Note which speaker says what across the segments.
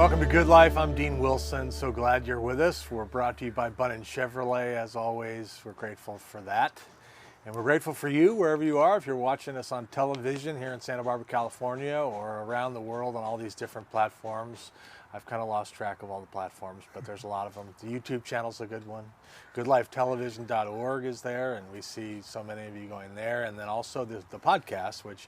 Speaker 1: Welcome to Good Life. I'm Dean Wilson. So glad you're with us. We're brought to you by Bunn & Chevrolet. As always, we're grateful for that. And we're grateful for you wherever you are. If you're watching us on television here in Santa Barbara, California, or around the world on all these different platforms. I've kind of lost track of all the platforms, but there's a lot of them. The YouTube channel's a good one. GoodLifeTelevision.org is there, and we see so many of you going there. And then also the podcast, which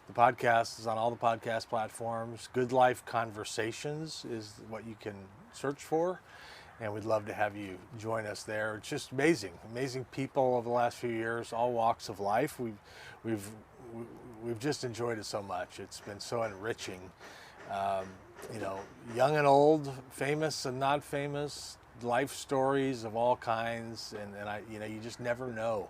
Speaker 1: the podcast is on all the podcast platforms. Good Life Conversations is what you can search for, and we'd love to have you join us there. It's just amazing people over the last few years, all walks of life. We've just enjoyed it so much. It's been so enriching. Young and old, famous and not famous, life stories of all kinds, and you just never know.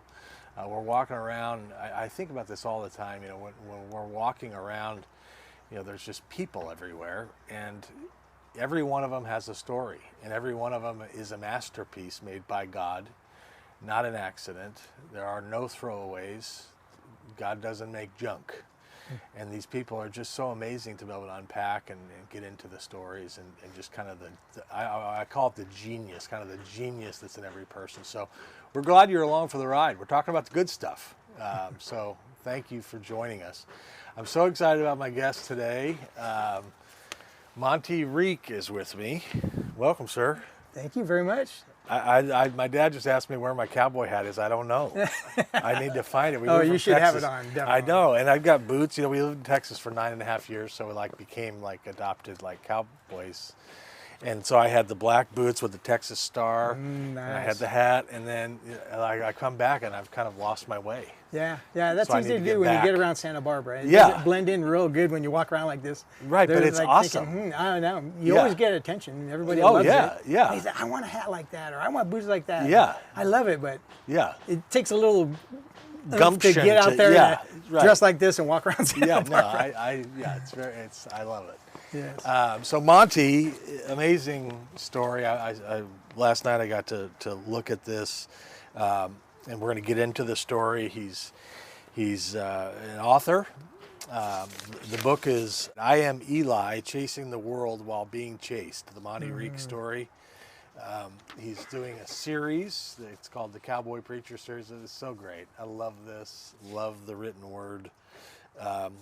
Speaker 1: We're walking around, I think about this all the time, when we're walking around, there's just people everywhere, and every one of them has a story, and every one of them is a masterpiece made by God, not an accident. There are no throwaways. God doesn't make junk. And these people are just so amazing to be able to unpack and get into the stories and just kind of I call it the genius, kind of the genius that's in every person. So we're glad you're along for the ride. We're talking about the good stuff. So thank you for joining us. I'm so excited about my guest today. Monty Rieck is with me. Welcome, sir.
Speaker 2: Thank you very much.
Speaker 1: My dad just asked me where my cowboy hat is. I don't know. I need to find it.
Speaker 2: You should Texas. Have it on. Definitely.
Speaker 1: I know, and I've got boots. We lived in Texas for 9.5 years, so we became adopted cowboys. And so I had the black boots with the Texas star.
Speaker 2: Nice.
Speaker 1: And I had the hat, and then I come back and I've kind of lost my way.
Speaker 2: Yeah, that's so easy to do when you get around Santa Barbara. It doesn't blend in real good when you walk around like this.
Speaker 1: Right, but it's awesome.
Speaker 2: Thinking, I don't know. You always get attention. Everybody loves it.
Speaker 1: Yeah.
Speaker 2: He's like, I want a hat like that, or I want boots like that.
Speaker 1: Yeah.
Speaker 2: I love it, but
Speaker 1: it
Speaker 2: takes a little
Speaker 1: gumption
Speaker 2: to get out there and
Speaker 1: right.
Speaker 2: dress like this and walk around Santa Barbara.
Speaker 1: I love it.
Speaker 2: Yes.
Speaker 1: So Monty, amazing story. Last night I got to look at this, and we're going to get into the story. He's an author. The book is Am Eli, Chasing the World While Being Chased, the Monty Rieck story. He's doing a series. It's called the Cowboy Preacher series. It's so great. I love this. Love the written word.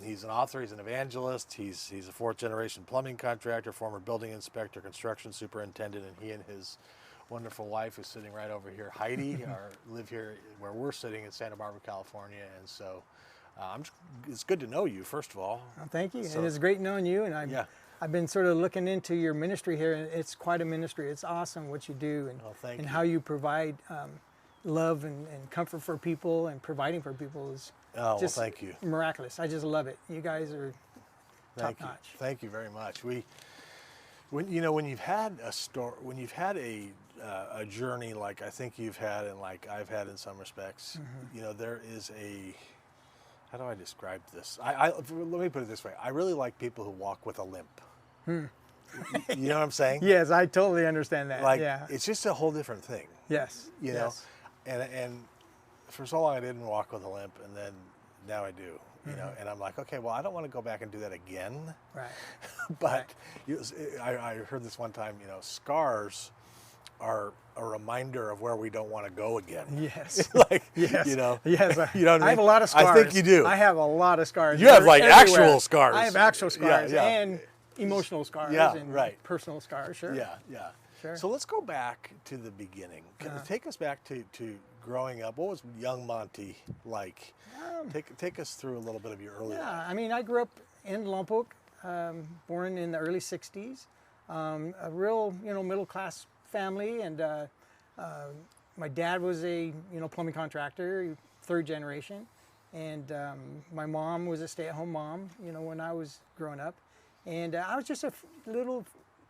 Speaker 1: He's an author, he's an evangelist, he's a fourth-generation plumbing contractor, former building inspector, construction superintendent, and he and his wonderful wife, who's sitting right over here, Heidi, live here where we're sitting in Santa Barbara, California. And so it's good to know you, first of all.
Speaker 2: Oh, thank you. And it's great knowing you. And I've been sort of looking into your ministry here, and it's quite a ministry. It's awesome what you do and how you provide love and comfort for people, and providing for people is just
Speaker 1: thank you.
Speaker 2: Miraculous. I just love it. You guys are top notch.
Speaker 1: Thank you very much. When you've had a story, when you've had a journey like I think you've had, and like I've had in some respects, there is how do I describe this? Let me put it this way. I really like people who walk with a limp. You know what I'm saying?
Speaker 2: Yes, I totally understand that.
Speaker 1: It's just a whole different thing.
Speaker 2: Yes.
Speaker 1: You know, and for so long I didn't walk with a limp, and then now I do. And I'm like, okay, well, I don't want to go back and do that again.
Speaker 2: Right.
Speaker 1: But I heard this one time. Scars are a reminder of where we don't want to go again.
Speaker 2: Yes.
Speaker 1: Yes.
Speaker 2: Yes.
Speaker 1: I
Speaker 2: have a lot of scars.
Speaker 1: I think you do.
Speaker 2: I have a lot of scars.
Speaker 1: You have
Speaker 2: everywhere.
Speaker 1: actual scars.
Speaker 2: I have actual scars and emotional scars and personal scars. Sure.
Speaker 1: Yeah.
Speaker 2: Sure.
Speaker 1: So let's go back to the beginning. Take us back to growing up. What was young Monty like? Take us through a little bit of your early life.
Speaker 2: I mean, I grew up in Lompoc, born in the early 60s. A real, middle-class family, and my dad was a, plumbing contractor, third generation, and my mom was a stay-at-home mom, when I was growing up. And I was just a little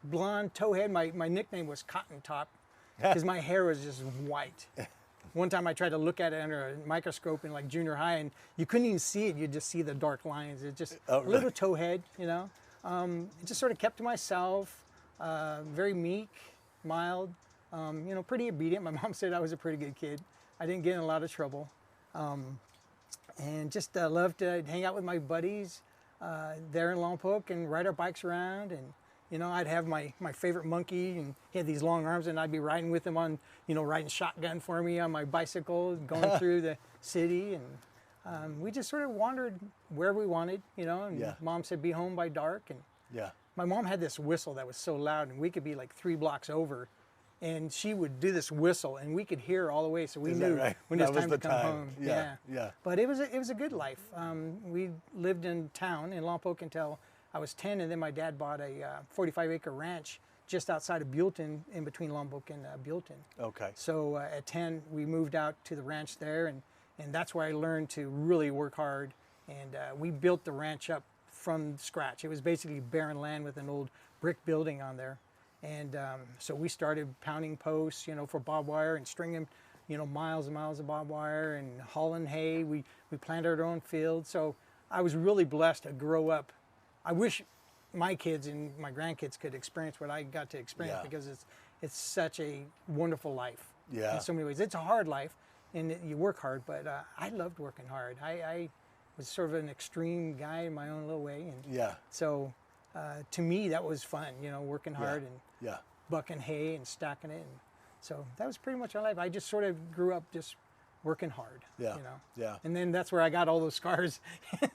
Speaker 2: blonde towhead. My nickname was Cotton Top because my hair was just white. One time I tried to look at it under a microscope in junior high, and you couldn't even see it. You'd just see the dark lines. It's just a little towhead, It just sort of kept to myself, very meek, mild, pretty obedient. My mom said I was a pretty good kid. I didn't get in a lot of trouble. And just loved to hang out with my buddies there in Lompoc and ride our bikes around and You know, I'd have my favorite monkey, and he had these long arms, and I'd be riding with him on, you know, riding shotgun for me on my bicycle, going through the city, and we just sort of wandered wherever we wanted, you know, and Mom said, be home by dark, and my mom had this whistle that was so loud, and we could be like 3 blocks over, and she would do this whistle, and we could hear all the way, so we knew when it was time to come home.
Speaker 1: Yeah.
Speaker 2: But it was a good life. We lived in town in Lompoc until I was 10, and then my dad bought a 45-acre ranch just outside of Buellton, in between Lompoc and Buellton.
Speaker 1: Okay.
Speaker 2: So at 10, we moved out to the ranch there, and that's where I learned to really work hard. And we built the ranch up from scratch. It was basically barren land with an old brick building on there. And so we started pounding posts, you know, for barbed wire and stringing, you know, miles and miles of barbed wire and hauling hay. We planted our own fields. So I was really blessed to grow up. I wish my kids and my grandkids could experience what I got to experience, because it's such a wonderful life in so many ways. It's a hard life, and you work hard, but I loved working hard. I was sort of an extreme guy in my own little way, and so to me that was fun, you know, working hard and bucking hay and stacking it. And so that was pretty much our life. I just sort of grew up just working hard, you know. And then that's where I got all those scars,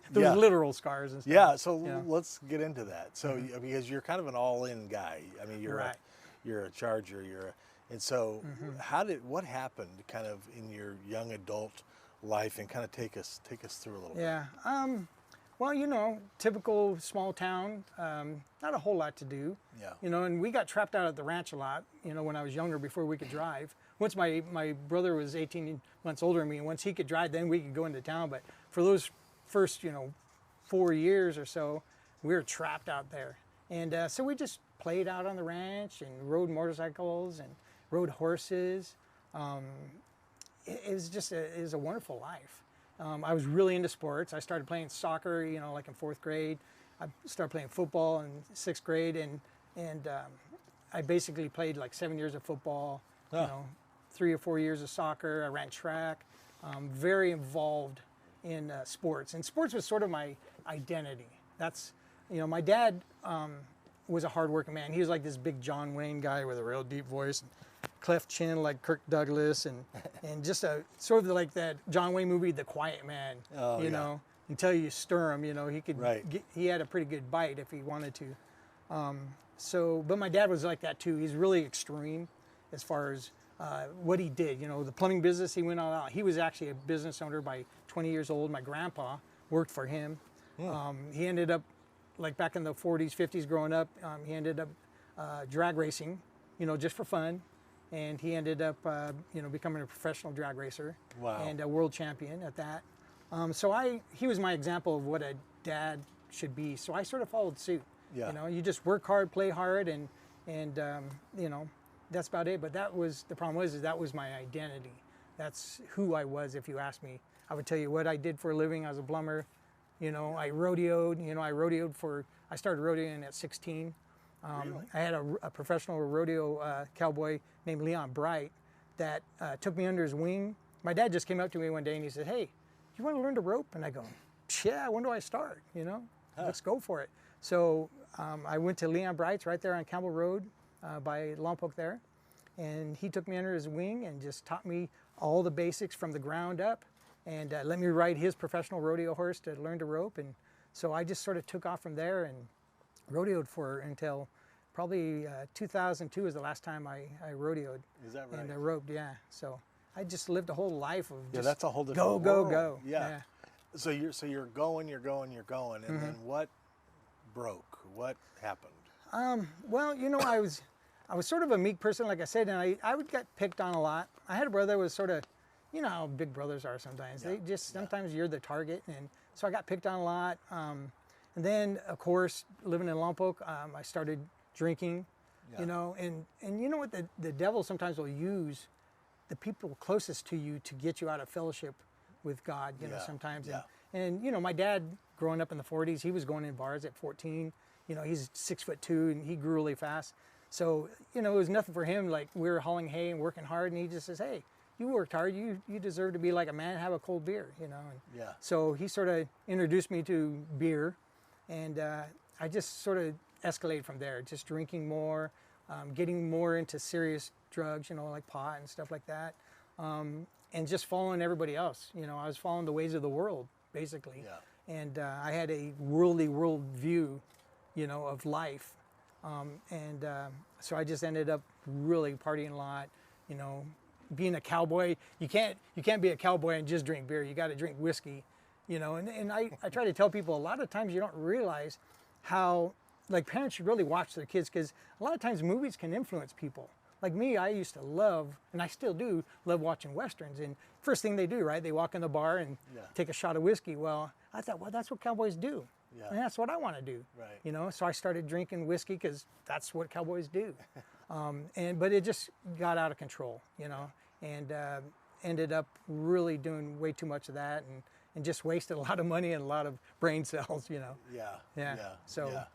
Speaker 2: those literal scars and stuff.
Speaker 1: So let's get into that. So because you're kind of an all-in guy. I mean, you're a Charger. And so what happened kind of in your young adult life, and kind of take us through a little bit.
Speaker 2: Well, you know, typical small town, not a whole lot to do. You know, and we got trapped out at the ranch a lot, you know, when I was younger, before we could drive. Once my brother was 18 months older than me, and once he could drive, then we could go into town. But for those first, you know, 4 years or so, we were trapped out there. And so we just played out on the ranch and rode motorcycles and rode horses. It was a wonderful life. I was really into sports. I started playing soccer, you know, like in 4th grade. I started playing football in 6th grade, and I basically played like 7 years of football, you know, 3 or 4 years of soccer. I ran track. Very involved in sports, and sports was sort of my identity. That's, you know, my dad was a hardworking man. He was like this big John Wayne guy with a real deep voice, and cleft chin like Kirk Douglas, and just a sort of like that John Wayne movie, The Quiet Man. You know, until you stir him, you know, he could. He had a pretty good bite if he wanted to. But my dad was like that too. He's really extreme as far as what he did. You know, the plumbing business, he went all out. He was actually a business owner by 20 years old. My grandpa worked for him. He ended up, like back in the 40s, 50s, growing up, he ended up drag racing, you know, just for fun. And he ended up, you know, becoming a professional drag racer and a world champion at that. He was my example of what a dad should be. So I sort of followed suit. You know, you just work hard, play hard, and you know, that's about it. But the problem was that was my identity. That's who I was. If you asked me, I would tell you what I did for a living. I was a plumber. You know, I rodeoed. You know, I started rodeoing at 16. I had a professional rodeo cowboy named Leon Bright that took me under his wing. My dad just came up to me one day and he said, "Hey, you want to learn to rope?" And I go, "Yeah, when do I start? You know, let's go for it." So I went to Leon Bright's right there on Campbell Road by Lompoc there, and he took me under his wing and just taught me all the basics from the ground up, and let me ride his professional rodeo horse to learn to rope. And so I just sort of took off from there and rodeoed until probably 2002 was the last time I rodeoed.
Speaker 1: Is that right?
Speaker 2: And I roped, So I just lived a whole life of just
Speaker 1: that's a whole different
Speaker 2: go.
Speaker 1: Yeah. So you're going, and then what broke? What happened?
Speaker 2: Well, you know, I was sort of a meek person, like I said, and I would get picked on a lot. I had a brother that was sort of, you know how big brothers are sometimes. They just, sometimes you're the target, and so I got picked on a lot. And then, of course, living in Lompoc, I started drinking, you know, and you know what, the devil sometimes will use the people closest to you to get you out of fellowship with God, you know, sometimes. And, you know, my dad, growing up in the 40s, he was going in bars at 14. You know, he's 6'2", and he grew really fast. So, you know, it was nothing for him. Like, we were hauling hay and working hard, and he just says, "Hey, you worked hard. You deserve to be like a man and have a cold beer," you know. And so he sort of introduced me to beer, and I just sort of escalated from there. Just drinking more, getting more into serious drugs, like pot and stuff like that, and just following everybody else. I was following the ways of the world, basically.
Speaker 1: Yeah.
Speaker 2: And I had a worldly world view, of life. So I just ended up really partying a lot, being a cowboy. You can't be a cowboy and just drink beer. You got to drink whiskey, and I try to tell people a lot of times you don't realize how, like, parents should really watch their kids, because a lot of times movies can influence people. Like me, I used to love, and I still do, love watching Westerns. And first thing they do, right, they walk in the bar and take a shot of whiskey. Well, I thought, well, that's what cowboys do.
Speaker 1: Yeah.
Speaker 2: And that's what I want to do.
Speaker 1: Right.
Speaker 2: So I started drinking whiskey because that's what cowboys do. But it just got out of control, and ended up really doing way too much of that, and just wasted a lot of money and a lot of brain cells,
Speaker 1: Yeah.
Speaker 2: So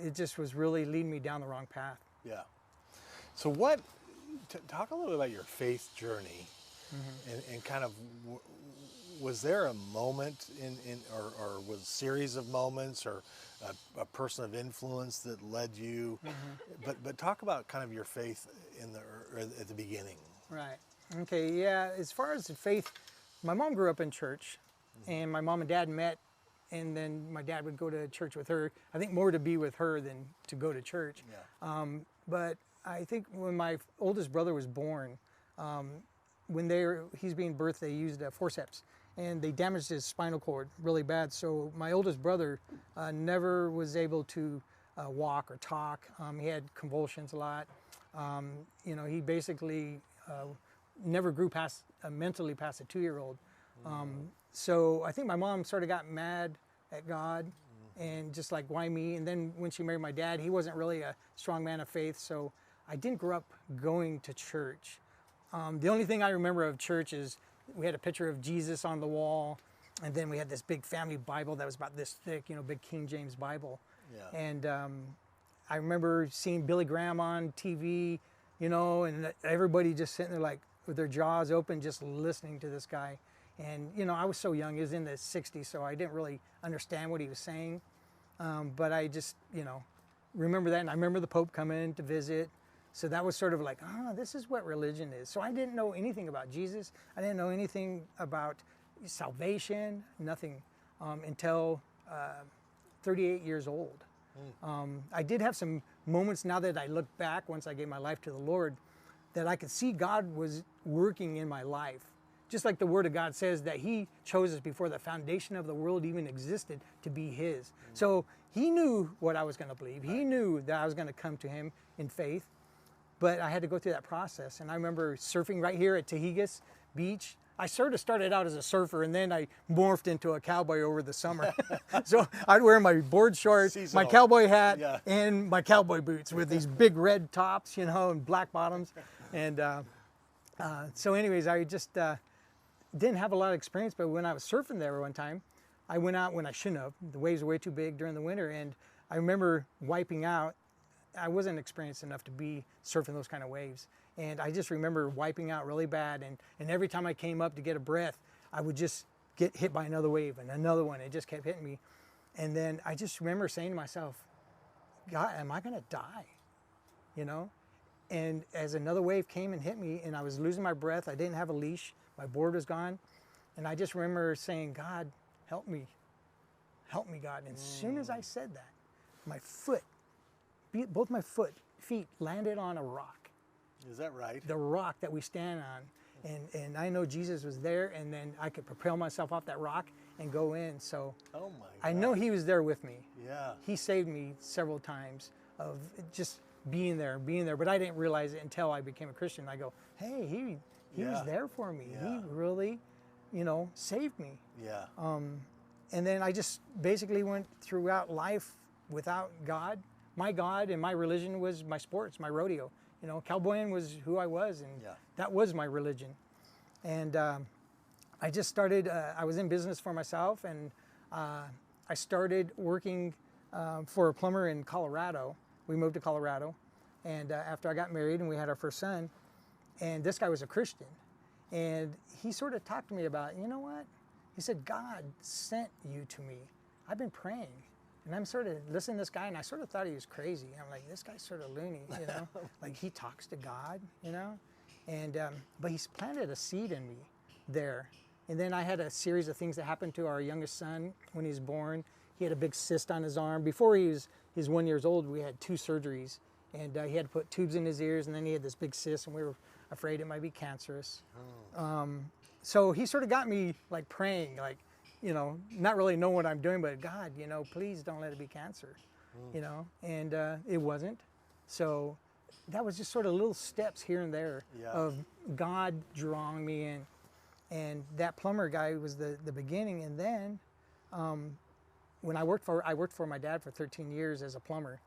Speaker 2: it just was really leading me down the wrong path.
Speaker 1: Yeah. So talk a little bit about your faith journey, and kind of, was there a moment or was a series of moments, or a person of influence that led you? But talk about kind of your faith at the beginning.
Speaker 2: Right. Okay. Yeah. As far as the faith, my mom grew up in church, and my mom and dad met, and then my dad would go to church with her. I think more to be with her than to go to church.
Speaker 1: Yeah.
Speaker 2: But I think when my oldest brother was born, when he's being birthed, they used forceps, and they damaged his spinal cord really bad. So my oldest brother never was able to walk or talk. He had convulsions a lot. He basically never grew mentally past a 2-year-old. So I think my mom sort of got mad at God, and just like, why me? And then when she married my dad, he wasn't really a strong man of faith. So I didn't grow up going to church. The only thing I remember of church is we had a picture of Jesus on the wall, and then we had this big family Bible that was about this thick, big King James Bible.
Speaker 1: Yeah.
Speaker 2: And I remember seeing Billy Graham on TV, and everybody just sitting there like with their jaws open, just listening to this guy. And I was so young; he was in the '60s, so I didn't really understand what he was saying. But I just, remember that, and I remember the Pope coming in to visit. So that was sort of like, this is what religion is. So I didn't know anything about Jesus. I didn't know anything about salvation, nothing, until 38 years old. I did have some moments, now that I look back, once I gave my life to the Lord, that I could see God was working in my life. Just like the Word of God says that He chose us before the foundation of the world even existed to be His. So He knew what I was going to believe. He knew that I was going to come to Him in faith. But I had to go through that process. And I remember surfing right here at Tahigas Beach. I sort of started out as a surfer, and then I morphed into a cowboy over the summer. So I'd wear my board shorts, my cowboy hat, and my cowboy boots with these big red tops, and black bottoms. And so anyways, I just didn't have a lot of experience. But when I was surfing there one time, I went out when I shouldn't have. The waves were way too big during the winter. And I remember wiping out. I wasn't experienced enough to be surfing those kind of waves. And I just remember wiping out really bad. And every time I came up to get a breath, I would just get hit by another wave and another one. It just kept hitting me. And then I just remember saying to myself, God, am I going to die? And as another wave came and hit me, and I was losing my breath, I didn't have a leash, my board was gone. And I just remember saying, God, help me. Help me, God. And as soon as I said that, both my feet landed on a rock.
Speaker 1: Is that right?
Speaker 2: The rock that we stand on. And I know Jesus was there, and then I could propel myself off that rock and go in. So
Speaker 1: oh my God.
Speaker 2: I know He was there with me.
Speaker 1: Yeah. He
Speaker 2: saved me several times of just being there. But I didn't realize it until I became a Christian. I go, hey, he was there for me.
Speaker 1: Yeah.
Speaker 2: He really, saved me.
Speaker 1: Yeah.
Speaker 2: And then I just basically went throughout life without God. My God and my religion was my sports, my rodeo. Cowboying was who I was, and that was my religion. And I just started, I was in business for myself, and I started working for a plumber in Colorado. We moved to Colorado, and after I got married and we had our first son, and this guy was a Christian. And he sort of talked to me about, you know what? He said, God sent you to me. I've been praying. And I'm sort of listening to this guy, and I sort of thought he was crazy. I'm like, this guy's sort of loony, you know? Like, he talks to God, you know? And, but he's planted a seed in me there. And then I had a series of things that happened to our youngest son when he was born. He had a big cyst on his arm. Before he was 1 year old, we had 2 surgeries. And he had to put tubes in his ears, and then he had this big cyst, and we were afraid it might be cancerous. So he sort of got me like praying, like, you know, not really knowing what I'm doing, but God, you know, please don't let it be cancer, you know, and it wasn't. So that was just sort of little steps here and there of God drawing me in. And that plumber guy was the beginning. And then when I worked for my dad for 13 years as a plumber.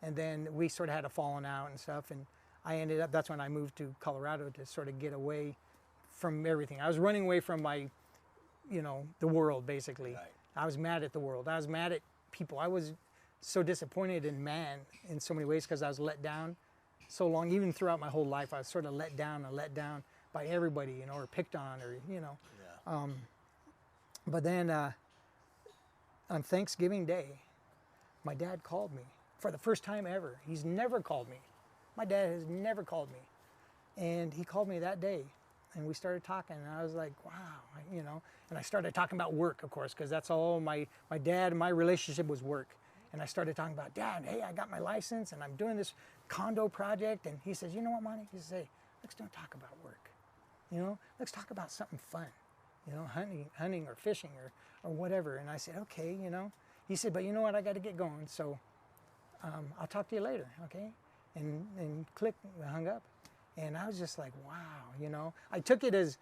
Speaker 2: And then we sort of had a falling out and stuff. And I ended up, that's when I moved to Colorado to sort of get away from everything. I was running away from my, you know, the world, basically. Right. I was mad at the world. I was mad at people. I was so disappointed in man in so many ways because I was let down so long. Even throughout my whole life, I was sort of let down by everybody, you know, or picked on, or, you know. Yeah. But then on Thanksgiving Day, my dad called me for the first time ever. He's never called me. My dad has never called me. And he called me that day. And we started talking, and I was like, wow, you know. And I started talking about work, of course, because that's all my dad and my relationship was work. And I started talking about, Dad, hey, I got my license, and I'm doing this condo project. And he says, you know what, Monty? He says, hey, let's don't talk about work. You know, let's talk about something fun. You know, hunting or fishing or whatever. And I said, okay, you know. He said, but you know what? I got to get going, so I'll talk to you later, okay? And click, I hung up. And I was just like, wow, you know. I took it as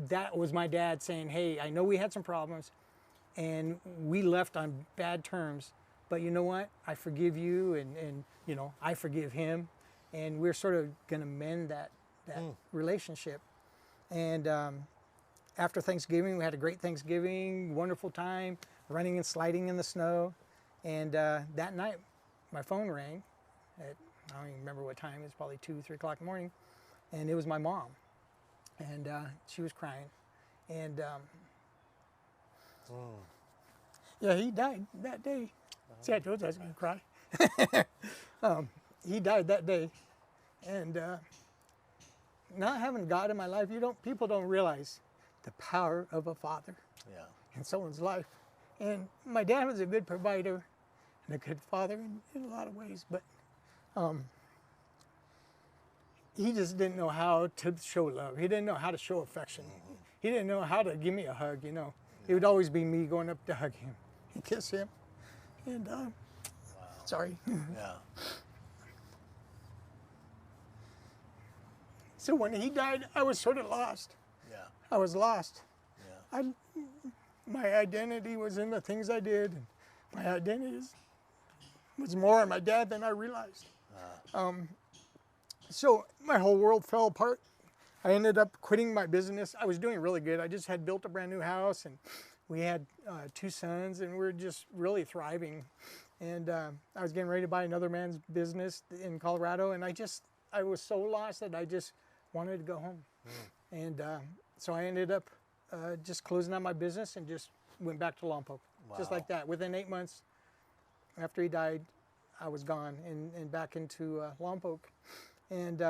Speaker 2: that was my dad saying, hey, I know we had some problems and we left on bad terms, but you know what? I forgive you, and you know, I forgive him, and we're sort of going to mend that relationship. And after Thanksgiving, we had a great Thanksgiving, wonderful time, running and sliding in the snow. And that night, my phone rang at, I don't even remember what time, it was probably 2, 3 o'clock in the morning. And it was my mom. And she was crying. And yeah, he died that day. See, I told you I was going to cry. He died that day. And not having God in my life, people don't realize the power of a father in someone's life. And my dad was a good provider and a good father in a lot of ways, but he just didn't know how to show love. He didn't know how to show affection. He didn't know how to give me a hug, you know. It would always be me going up to hug him and kiss him. And sorry. Yeah. So when he died, I was sort of lost. Yeah. I was lost. Yeah. My identity was in the things I did. And my identity was more on my dad than I realized. So my whole world fell apart. I ended up quitting my business. I was doing really good. I just had built a brand new house, and we had 2 sons, and we were just really thriving. And I was getting ready to buy another man's business in Colorado, and I was so lost that I just wanted to go home. And so I ended up just closing out my business and just went back to Lompoc. Wow. Just like that. Within 8 months after he died, I was gone and back into Lompoc. And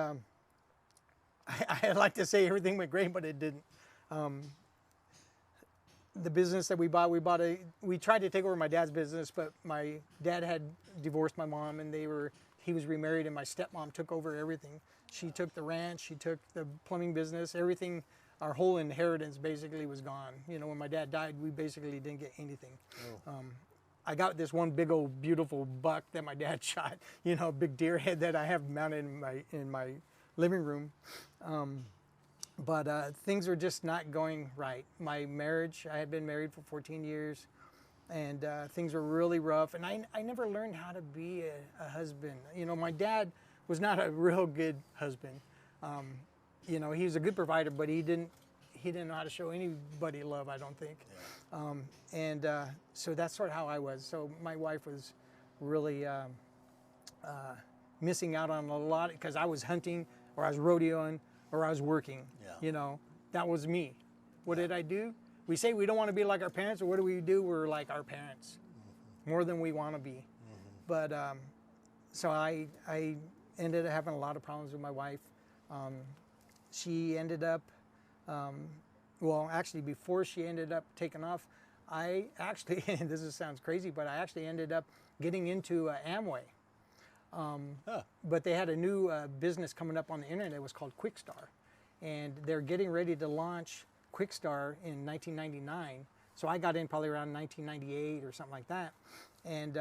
Speaker 2: I'd like to say everything went great, but it didn't. The business that we we tried to take over my dad's business, but my dad had divorced my mom, and he was remarried, and my stepmom took over everything. She took the ranch, she took the plumbing business, everything. Our whole inheritance basically was gone. You know, when my dad died, we basically didn't get anything. I got this one big old beautiful buck that my dad shot, you know, a big deer head that I have mounted in my living room. But things were just not going right. My marriage, I had been married for 14 years, and things were really rough. And I never learned how to be a husband. You know, my dad was not a real good husband. You know, he was a good provider, but he didn't know how to show anybody love, I don't think. Yeah. So that's sort of how I was. So my wife was really missing out on a lot because I was hunting, or I was rodeoing, or I was working. Yeah. You know, that was me. What did I do? We say we don't want to be like our parents, or what do? We're like our parents. more than we want to be. But so I ended up having a lot of problems with my wife. She ended up, well, actually, before she ended up taking off, I actually, and sounds crazy, but I actually ended up getting into Amway. But they had a new business coming up on the internet. It was called Quickstar. And they're getting ready to launch Quickstar in 1999. So I got in probably around 1998 or something like that. And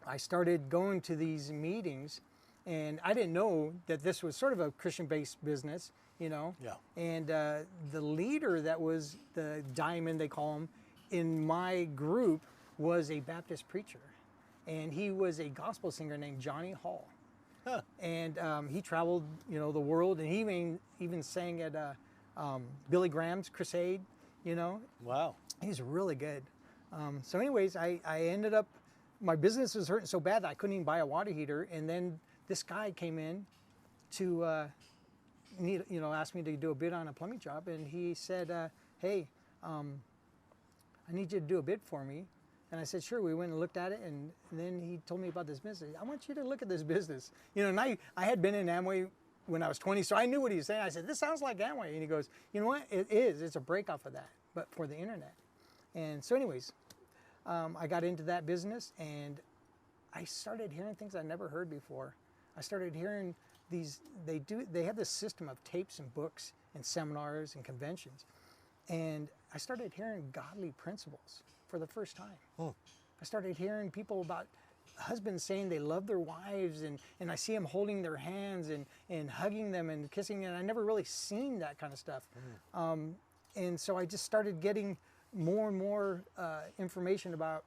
Speaker 2: I started going to these meetings, and I didn't know that this was sort of a Christian-based business, you know.
Speaker 1: Yeah.
Speaker 2: And the leader that was the diamond, they call him, in my group was a Baptist preacher. And he was a gospel singer named Johnny Hall.
Speaker 1: Huh.
Speaker 2: And he traveled, you know, the world, and he even sang at Billy Graham's crusade, you know.
Speaker 1: Wow.
Speaker 2: He's really good. So anyways, I ended up, my business was hurting so bad that I couldn't even buy a water heater. And then this guy came in to, ask me to do a bid on a plumbing job. And he said, hey, I need you to do a bid for me. And I said, sure. We went and looked at it, and then he told me about this business. I want you to look at this business. You know, and I had been in Amway when I was 20, so I knew what he was saying. I said, this sounds like Amway. And he goes, you know what? It is. It's a break off of that, but for the internet. And so anyways, I got into that business, and I started hearing things I never heard before. I started hearing these, they have this system of tapes and books and seminars and conventions. And I started hearing godly principles for the first time. I started hearing people about husbands saying they love their wives, and I see them holding their hands and hugging them and kissing, and I never really seen that kind of stuff. And so I just started getting more and more information about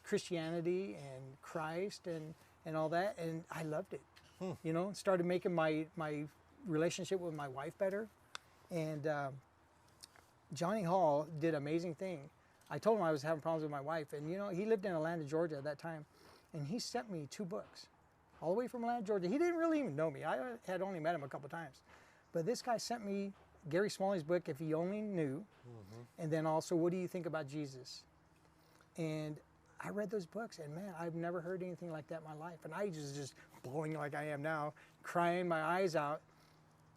Speaker 2: Christianity and Christ and all that, and I loved it. You know, started making my relationship with my wife better. And Johnny Hall did an amazing thing. I told him I was having problems with my wife, and you know, he lived in Atlanta, Georgia at that time, and he sent me 2 books, all the way from Atlanta, Georgia. He didn't really even know me. I had only met him a couple times. But this guy sent me Gary Smalley's book, If He Only Knew, and then also, What Do You Think About Jesus? And I read those books, and man, I've never heard anything like that in my life. And I was just blowing like I am now, crying my eyes out,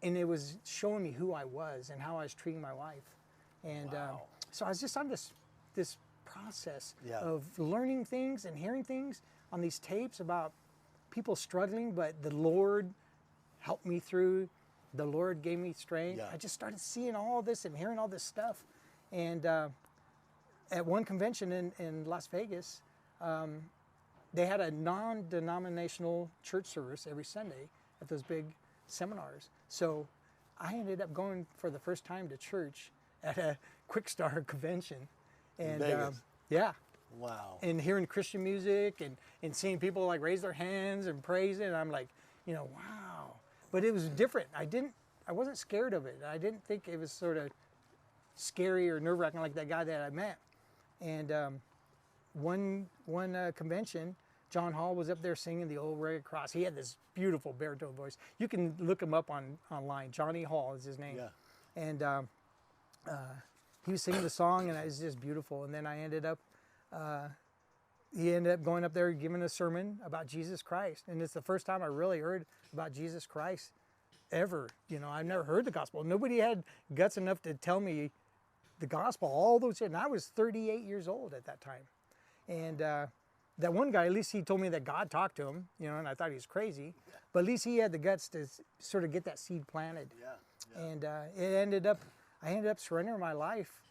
Speaker 2: and it was showing me who I was and how I was treating my wife. And so I was just on this process of learning things and hearing things on these tapes about people struggling, but the Lord helped me through. The Lord gave me strength. I just started seeing all this and hearing all this stuff. And at one convention in Las Vegas, they had a non-denominational church service every Sunday at those big seminars. So I ended up going for the first time to church at a Quickstar convention. And yeah.
Speaker 1: Wow.
Speaker 2: And hearing Christian music and seeing people like raise their hands and praise it. And I'm like, you know, wow. But it was different. I wasn't scared of it. I didn't think it was sort of scary or nerve-wracking like that guy that I met. And one convention, John Hall was up there singing the Old Rugged Cross. He had this beautiful baritone voice. You can look him up online. Johnny Hall is his name. Yeah. And he was singing the song, and it was just beautiful. And then he ended up going up there giving a sermon about Jesus Christ. And it's the first time I really heard about Jesus Christ ever. You know, I've never heard the gospel. Nobody had guts enough to tell me the gospel all those years. And I was 38 years old at that time. And that one guy, at least he told me that God talked to him, you know, and I thought he was crazy. But at least he had the guts to sort of get that seed planted. And I ended up surrendering my life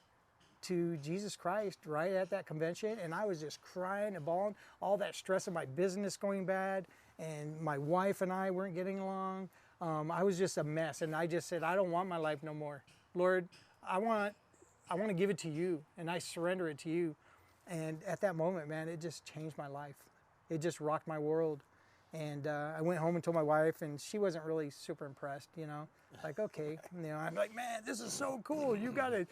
Speaker 2: to Jesus Christ right at that convention, and I was just crying and bawling, all that stress of my business going bad, and my wife and I weren't getting along. I was just a mess, and I just said, I don't want my life no more. Lord, I want to give it to you, and I surrender it to you. And at that moment, man, it just changed my life. It just rocked my world. And I went home and told my wife, and she wasn't really super impressed, you know. Like, okay, you know, I'm like, man, this is so cool. You gotta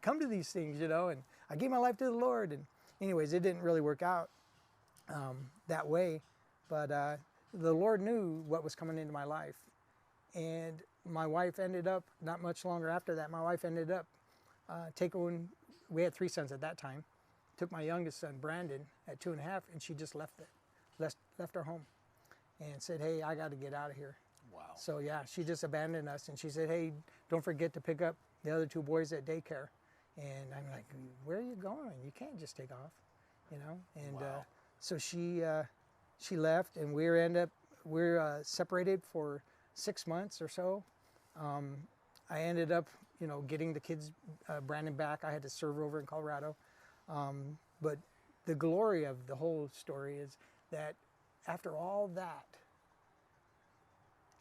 Speaker 2: come to these things, you know. And I gave my life to the Lord. And anyways, it didn't really work out that way, but the Lord knew what was coming into my life. And my wife ended up, not much longer after that, my wife ended up we had 3 sons at that time, took my youngest son, Brandon, at 2.5, and she just left our home and said, hey, I got to get out of here.
Speaker 1: Wow.
Speaker 2: So yeah, she just abandoned us, and she said, hey, don't forget to pick up the other 2 boys at daycare. And I'm like, where are you going? You can't just take off, you know? And
Speaker 1: Wow.
Speaker 2: so she left, and we're separated for 6 months or so. I ended up, you know, getting the kids, Brandon back. I had to serve over in Colorado. But the glory of the whole story is that after all that,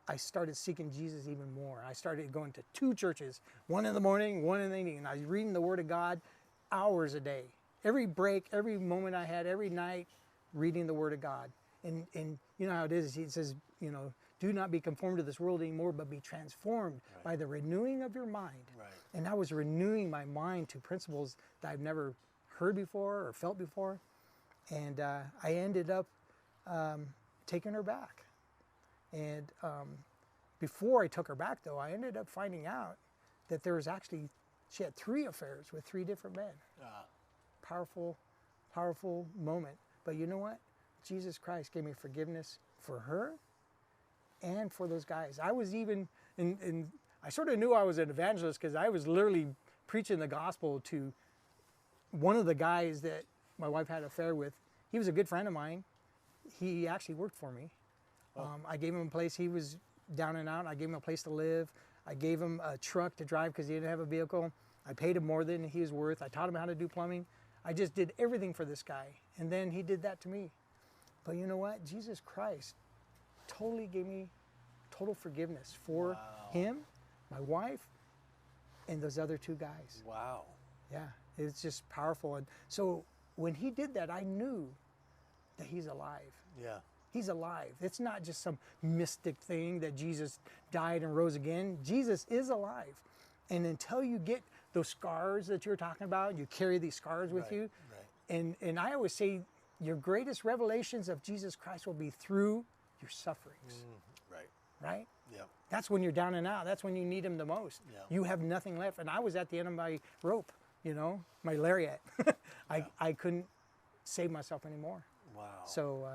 Speaker 2: I started seeking Jesus even more. I started going to 2 churches, one in the morning, one in the evening, and I was reading the Word of God hours a day. Every break, every moment I had, every night, reading the Word of God. And you know how it is, he says, you know, do not be conformed to this world anymore, but be transformed by the renewing of your mind.
Speaker 1: Right.
Speaker 2: And I was renewing my mind to principles that I've never heard before or felt before. And I ended up taking her back. And before I took her back, though, I ended up finding out that there was actually, she had 3 affairs with 3 different men. Powerful, powerful moment. But you know what? Jesus Christ gave me forgiveness for her and for those guys. I was even, and I sort of knew I was an evangelist because I was literally preaching the gospel to one of the guys that my wife had an affair with. He was a good friend of mine. He actually worked for me. I gave him a place. He was down and out. I gave him a place to live. I gave him a truck to drive because he didn't have a vehicle. I paid him more than he was worth. I taught him how to do plumbing. I just did everything for this guy. And then he did that to me. But you know what? Jesus Christ totally gave me total forgiveness for him, my wife, and those other 2 guys.
Speaker 1: Wow.
Speaker 2: Yeah, it's just powerful. And so when he did that, I knew that he's alive.
Speaker 1: Yeah.
Speaker 2: He's alive. It's not just some mystic thing that Jesus died and rose again. Jesus is alive. And until you get those scars that you're talking about, you carry these scars with you.
Speaker 1: Right.
Speaker 2: And I always say your greatest revelations of Jesus Christ will be through your sufferings.
Speaker 1: Right.
Speaker 2: Right?
Speaker 1: Yep.
Speaker 2: That's when you're down and out. That's when you need him the most.
Speaker 1: Yeah.
Speaker 2: You have nothing left. And I was at the end of my rope, you know, my lariat. I couldn't save myself anymore.
Speaker 1: Wow.
Speaker 2: So,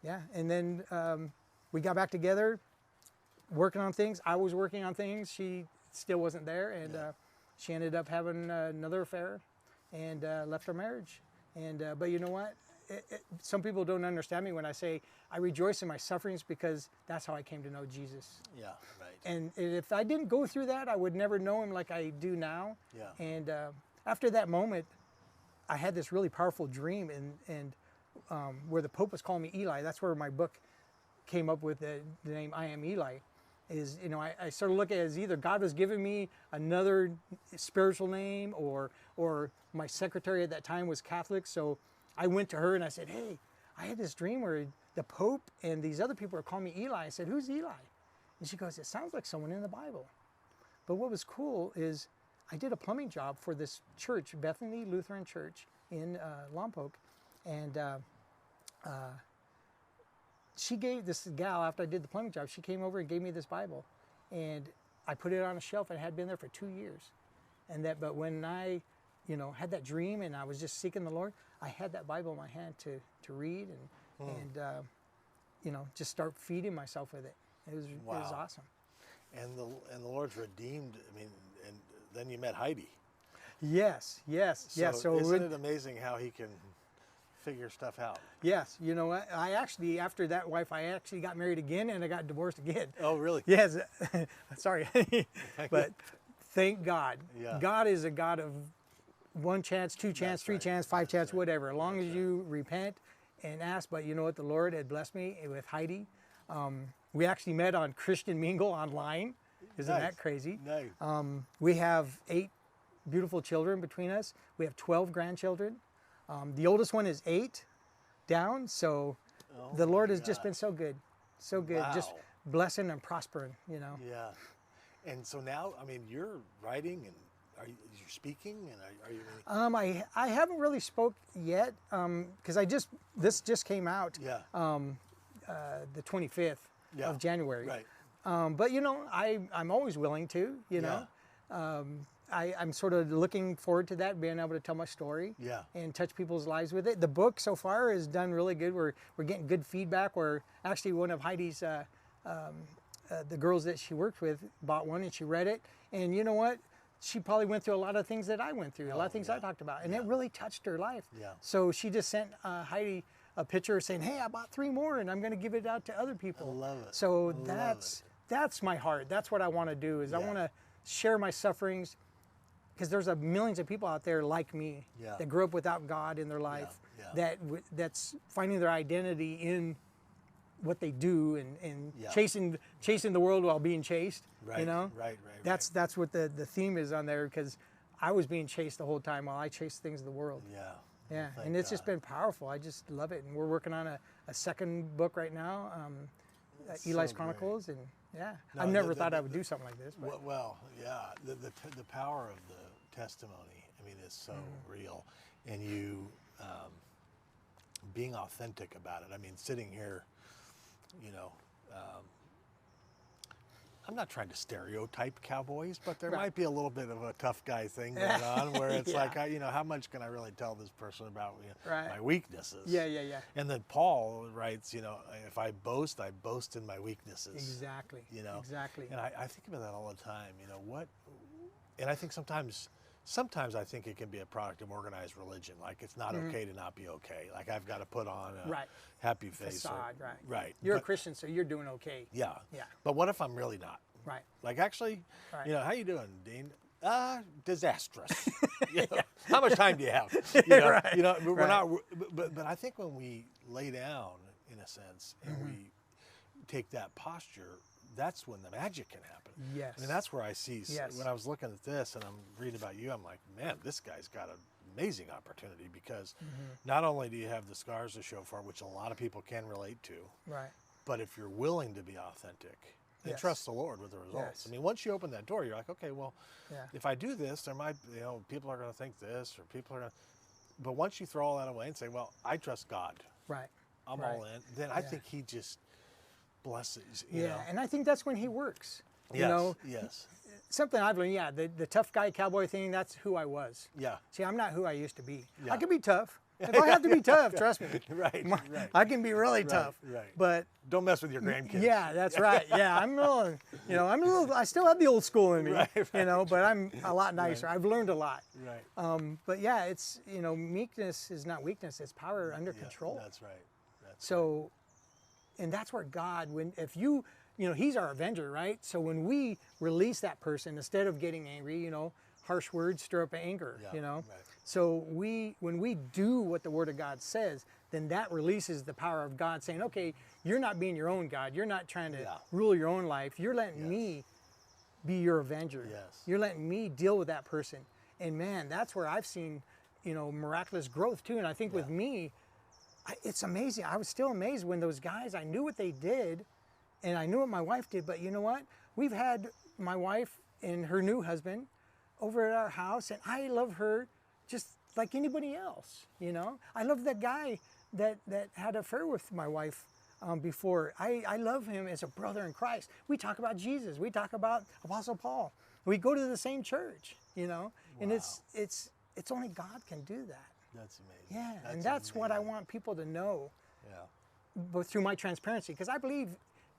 Speaker 2: yeah. And then we got back together, working on things. I was working on things. She still wasn't there. And she ended up having another affair and left our marriage. And but you know what? Some people don't understand me when I say I rejoice in my sufferings because that's how I came to know Jesus.
Speaker 1: Yeah, right.
Speaker 2: And if I didn't go through that, I would never know him like I do now.
Speaker 1: Yeah.
Speaker 2: And after that moment, I had this really powerful dream, and where the Pope was calling me Eli. That's where my book came up with the name I Am Eli. Is, you know, I sort of look at it as either God was giving me another spiritual name, or my secretary at that time was Catholic, so I went to her and I said, hey, I had this dream where the Pope and these other people are calling me Eli. I said, who's Eli? And she goes, it sounds like someone in the Bible. But what was cool is I did a plumbing job for this church, Bethany Lutheran Church in Lompoc. And she gave this gal, after I did the plumbing job, she came over and gave me this Bible. And I put it on a shelf and it had been there for 2 years. But when I, you know, had that dream and I was just seeking the Lord, I had that Bible in my hand to read and you know, just start feeding myself with it. It was awesome.
Speaker 1: And the Lord's redeemed. I mean, and then you met Heidi.
Speaker 2: Yes. So
Speaker 1: isn't it amazing how He can figure stuff out?
Speaker 2: Yes. You know, I actually, after that wife, I actually got married again and I got divorced again.
Speaker 1: Oh, really?
Speaker 2: Yes. Sorry. But thank God.
Speaker 1: Yeah.
Speaker 2: God is a God of 1 chance, 2 chance, 3 chance, 5 chance, whatever. As long as you repent and ask. But you know what? The Lord had blessed me with Heidi. We actually met on Christian Mingle online. Isn't that crazy?
Speaker 1: Nice.
Speaker 2: We have 8 beautiful children between us. We have 12 grandchildren. The oldest one is 8 down. So the Lord has just been so good. So good.
Speaker 1: Wow.
Speaker 2: Just blessing and prospering, you know.
Speaker 1: Yeah. And so now, I mean, you're writing and you're speaking, and are you?
Speaker 2: I haven't really spoke yet because this just came out.
Speaker 1: Yeah.
Speaker 2: The 25th of January.
Speaker 1: Right.
Speaker 2: But you know, I'm always willing to. You know, I'm sort of looking forward to that, being able to tell my story
Speaker 1: Yeah.
Speaker 2: and touch people's lives with it. The book so far has done really good. We're getting good feedback. We're actually, one of Heidi's, the girls that she worked with bought one and she read it. And you know what? She probably went through a lot of things that I went through, a lot of things I talked about. And it really touched her life.
Speaker 1: Yeah.
Speaker 2: So she just sent Heidi a picture saying, hey, I bought 3 more and I'm going to give it out to other people.
Speaker 1: I love it.
Speaker 2: So
Speaker 1: I
Speaker 2: that's my heart. That's what I want to do, is I want to share my sufferings, because there's millions of people out there like me that grew up without God in their life, that's finding their identity in what they do and chasing the world while being chased.
Speaker 1: Right,
Speaker 2: you know,
Speaker 1: right.
Speaker 2: That's what the theme is on there, because I was being chased the whole time while I chased things of the world.
Speaker 1: Yeah,
Speaker 2: and it's just been powerful. I just love it, and we're working on a second book right now, Eli's Chronicles, and
Speaker 1: No,
Speaker 2: I never thought I would do something like this. But.
Speaker 1: Well, the power of the testimony, I mean, is so real, and you being authentic about it. I mean, sitting here, you know, I'm not trying to stereotype cowboys, but there might be a little bit of a tough guy thing going on, where it's like, you know, how much can I really tell this person about my weaknesses?
Speaker 2: Yeah.
Speaker 1: And then Paul writes, you know, if I boast in my weaknesses.
Speaker 2: Exactly.
Speaker 1: You know.
Speaker 2: Exactly.
Speaker 1: And I think about that all the time. You know and I think sometimes I think it can be a product of organized religion. Like, it's not okay to not be okay. Like, I've got to put on a happy face.
Speaker 2: Facade,
Speaker 1: right.
Speaker 2: You're a Christian, so you're doing okay.
Speaker 1: Yeah.
Speaker 2: Yeah.
Speaker 1: But what if I'm really not?
Speaker 2: Right.
Speaker 1: Like, actually, you know, how you doing, Dean? Disastrous. You know, how much time do you have? You know, you know, we're not. But I think when we lay down, in a sense, and we take that posture, that's when the magic can happen.
Speaker 2: Yes.
Speaker 1: I mean, that's where I see, when I was looking at this and I'm reading about you, I'm like, man, this guy's got an amazing opportunity, because not only do you have the scars to show for it, which a lot of people can relate to, but if you're willing to be authentic and trust the Lord with the results. I mean, once you open that door, you're like, okay, well, if I do this, there might, you know, people are going to think this, or people are going to, but once you throw all that away and say, well, I trust God. I'm all in. Then I think he just blesses, you know.
Speaker 2: And I think that's when he works.
Speaker 1: Yes,
Speaker 2: you know,
Speaker 1: yes.
Speaker 2: Something I've learned, the tough guy cowboy thing, that's who I was.
Speaker 1: Yeah.
Speaker 2: See, I'm not who I used to be. I can be tough. If I have to be tough, trust me.
Speaker 1: Right.
Speaker 2: I can be really tough.
Speaker 1: Right.
Speaker 2: But
Speaker 1: don't mess with your grandkids.
Speaker 2: Yeah, that's right. Yeah, I'm a little, you know, I still have the old school in me, you know, but I'm a lot nicer. I've learned a lot. But yeah, it's, you know, meekness is not weakness, it's power under control.
Speaker 1: That's right.
Speaker 2: So, and that's where God, if you know, he's our avenger, right? So when we release that person, instead of getting angry, you know, harsh words stir up anger, you know? So when we do what the Word of God says, then that releases the power of God saying, okay, you're not being your own God. You're not trying to rule your own life. You're letting me be your avenger. You're letting me deal with that person. And man, that's where I've seen, you know, miraculous growth too. And I think with me, it's amazing. I was still amazed when those guys, I knew what they did and I knew what my wife did, but you know what? We've had my wife and her new husband over at our house, and I love her just like anybody else, you know? I love that guy that had an affair with my wife before. I love him as a brother in Christ. We talk about Jesus. We talk about Apostle Paul. We go to the same church, you know? And it's only God can do that.
Speaker 1: That's amazing.
Speaker 2: Yeah, and that's what I want people to know. But through my transparency, because I believe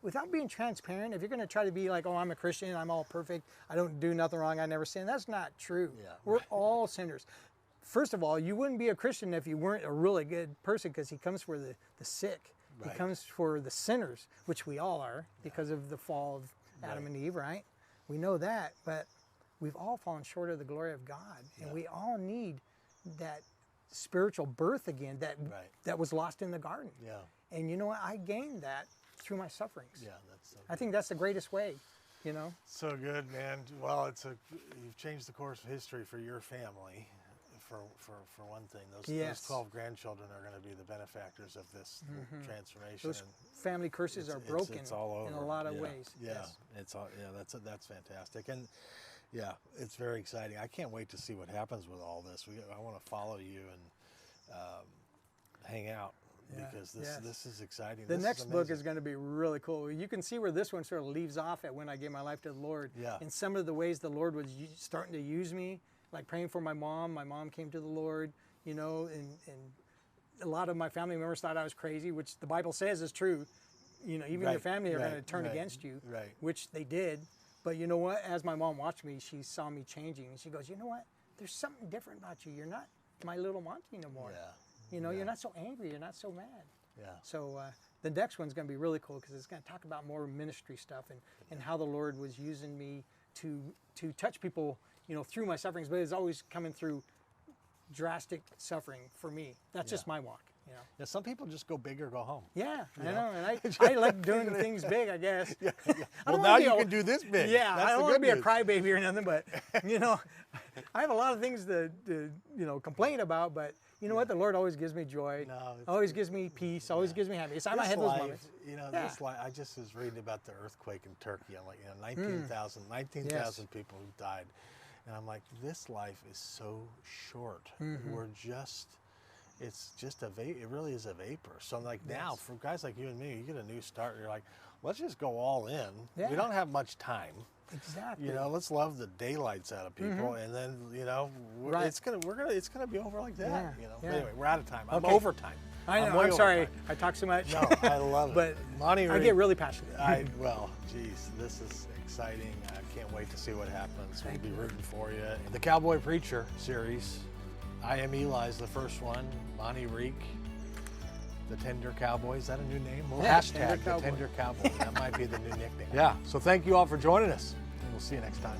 Speaker 2: without being transparent, if you're going to try to be like, oh, I'm a Christian, I'm all perfect, I don't do nothing wrong, I never sin, that's not true. We're all sinners. First of all, you wouldn't be a Christian if you weren't a really good person, because he comes for the sick. He comes for the sinners, which we all are because of the fall of Adam and Eve, right? We know that, but we've all fallen short of the glory of God, and we all need that spiritual birth again that was lost in the garden. And you know what? I gained that through my sufferings.
Speaker 1: That's so
Speaker 2: I think that's the greatest way, you know?
Speaker 1: So good, man. Well, you've changed the course of history for your family, for one thing. Those 12 grandchildren are going to be the benefactors of this transformation.
Speaker 2: Those family curses are broken
Speaker 1: it's all over.
Speaker 2: in a lot of ways.
Speaker 1: It's all, that's fantastic. And yeah, it's very exciting. I can't wait to see what happens with all this. I want to follow you and hang out because this is exciting.
Speaker 2: The
Speaker 1: This
Speaker 2: next
Speaker 1: is
Speaker 2: book
Speaker 1: amazing.
Speaker 2: is going to be really cool. You can see where this one sort of leaves off at when I gave my life to the Lord.
Speaker 1: Yeah.
Speaker 2: And some of the ways the Lord was starting to use me, like praying for my mom. My mom came to the Lord, you know, and a lot of my family members thought I was crazy, which the Bible says is true. You know, even your
Speaker 1: Right,
Speaker 2: family are
Speaker 1: right,
Speaker 2: going to turn
Speaker 1: right,
Speaker 2: against you,
Speaker 1: right.
Speaker 2: which they did. But you know what? As my mom watched me, she saw me changing, and she goes, "You know what? There's something different about you. You're not my little Monty no more.
Speaker 1: Yeah.
Speaker 2: You know,
Speaker 1: Yeah.
Speaker 2: you're not so angry. You're not so mad."
Speaker 1: Yeah.
Speaker 2: So the next one's going to be really cool because it's going to talk about more ministry stuff and how the Lord was using me to touch people, you know, through my sufferings. But it's always coming through drastic suffering for me. That's just my walk, you know.
Speaker 1: Yeah, some people just go big or go home.
Speaker 2: Yeah, I know, and I like doing things big, I guess.
Speaker 1: Yeah.
Speaker 2: I
Speaker 1: Well,
Speaker 2: don't
Speaker 1: now
Speaker 2: wanna be
Speaker 1: you
Speaker 2: a-
Speaker 1: can do this big.
Speaker 2: Yeah,
Speaker 1: That's
Speaker 2: I don't
Speaker 1: the
Speaker 2: want to
Speaker 1: good
Speaker 2: be a
Speaker 1: news.
Speaker 2: crybaby or nothing, but you know, I have a lot of things to you know complain about, but you know what? The Lord always gives me joy.
Speaker 1: No, it's-
Speaker 2: always gives me peace. Always gives me happiness. I might
Speaker 1: This
Speaker 2: have those
Speaker 1: life,
Speaker 2: moments.
Speaker 1: you know,
Speaker 2: Yeah.
Speaker 1: this life, I just was reading about the earthquake in Turkey. I'm like, you know, 19,000 people who died. And I'm like, this life is so short. We're just, it's just it really is a vapor. So I'm like, now for guys like you and me, you get a new start. You're like, let's just go all in.
Speaker 2: Yeah.
Speaker 1: We don't have much time.
Speaker 2: Exactly.
Speaker 1: You know, let's love the daylights out of people, and then you know,
Speaker 2: Right.
Speaker 1: it's gonna be over like that.
Speaker 2: Yeah,
Speaker 1: You know.
Speaker 2: yeah.
Speaker 1: But anyway, we're out of time. I'm
Speaker 2: Okay.
Speaker 1: over time.
Speaker 2: I know.
Speaker 1: way
Speaker 2: I'm
Speaker 1: over
Speaker 2: sorry.
Speaker 1: time.
Speaker 2: I talk so much.
Speaker 1: No, I love it.
Speaker 2: But
Speaker 1: Monty
Speaker 2: I
Speaker 1: Rieck,
Speaker 2: get really passionate.
Speaker 1: well, geez, this is exciting. I can't wait to see what happens. We'll be rooting for you. The Cowboy Preacher series. I Am Eli is the first one. Monty Rieck, the Tender Cowboy. Is that a new name? Well,
Speaker 2: Yeah,
Speaker 1: hashtag
Speaker 2: Tender
Speaker 1: the
Speaker 2: Cowboy.
Speaker 1: Tender Cowboy. That might be the new nickname. Yeah. So thank you all for joining us, and we'll see you next time.